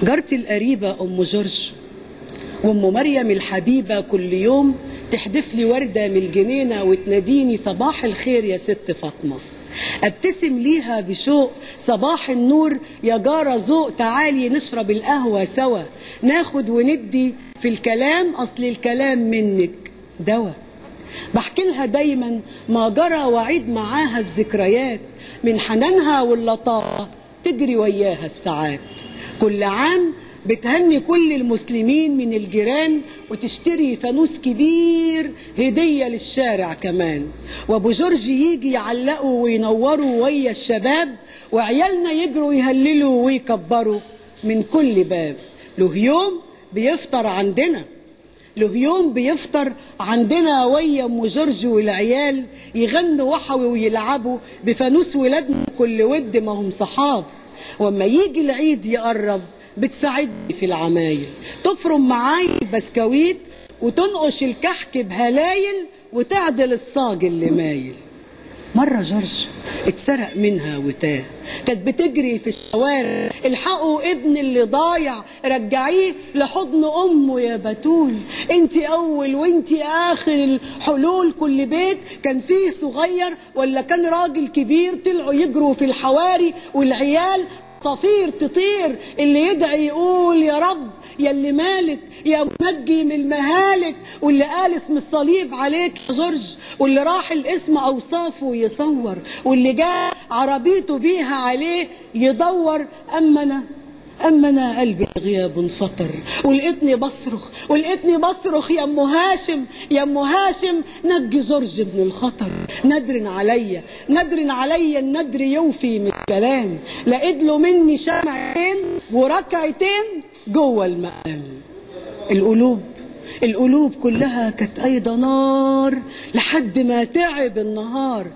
جارتي القريبة أم جورج وأم مريم الحبيبة كل يوم تحدف لي وردة من الجنينة وتناديني صباح الخير يا ست فاطمة. ابتسم ليها بشوق صباح النور يا جارة ذوق، تعالي نشرب القهوة سوا، ناخد وندي في الكلام أصل الكلام منك دوا. بحكي لها دايما ما جرى وعيد معاها الذكريات، من حنانها واللطافة تجري وياها الساعات. كل عام بتهني كل المسلمين من الجيران وتشتري فانوس كبير هدية للشارع كمان، وابو جورج يجي يعلقوا وينوروا ويا الشباب، وعيالنا يجروا يهللوا ويكبروا من كل باب. له يوم بيفطر عندنا، له يوم بيفطر عندنا ويا ام جورج والعيال، يغنوا وحوي ويلعبوا بفانوس ولادنا كل ود ما هم صحاب. واما يجي العيد يقرب بتساعدني في العمايل، تفرم معاي بسكويت وتنقش الكحك بهلايل وتعدل الصاج اللي مايل. مرة جورج اتسرق منها وتاه، كانت بتجري في الشوارع الحقوا ابن اللي ضايع، رجعيه لحضن امه يا بتول، انتي اول وانتي اخر الحلول. كل بيت كان فيه صغير ولا كان راجل كبير طلعوا يجروا في الحواري، والعيال صفير تطير اللي يدعي يقول يا رب يا اللي مالك يا منجي من المهالك، واللي قال اسم الصليب عليك يا جورج، واللي راح الاسم اوصافه يصور، واللي جاء عربيته بيها عليه يدور. اما انا قلبي غياب فطر، ولقيتني بصرخ يا ام هاشم يا ام هاشم نجي جورج من الخطر. ندر عليا الندر يوفي من الكلام، لقيت له مني شمعتين وركعتين جوه المقام. القلوب كلها كانت ايضا نار لحد ما تعب النهار.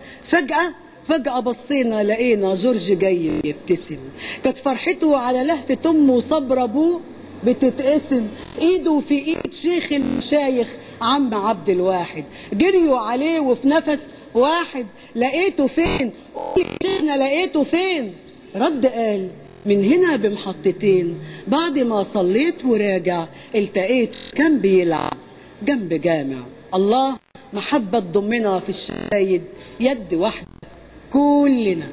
فجأة بصينا لقينا جورج جاي يبتسم، كانت فرحته على لهفة امه وصبر ابوه بتتقسم، ايده في ايد شيخ المشايخ عم عبد الواحد، جريوا عليه وفي نفس واحد لقيته فين؟ قولي شيخنا لقيته فين؟ رد قال من هنا بمحطتين، بعد ما صليت وراجع التقيت كان بيلعب جنب جامع. الله محبة تضمنا في الشدايد، يد واحدة كلنا.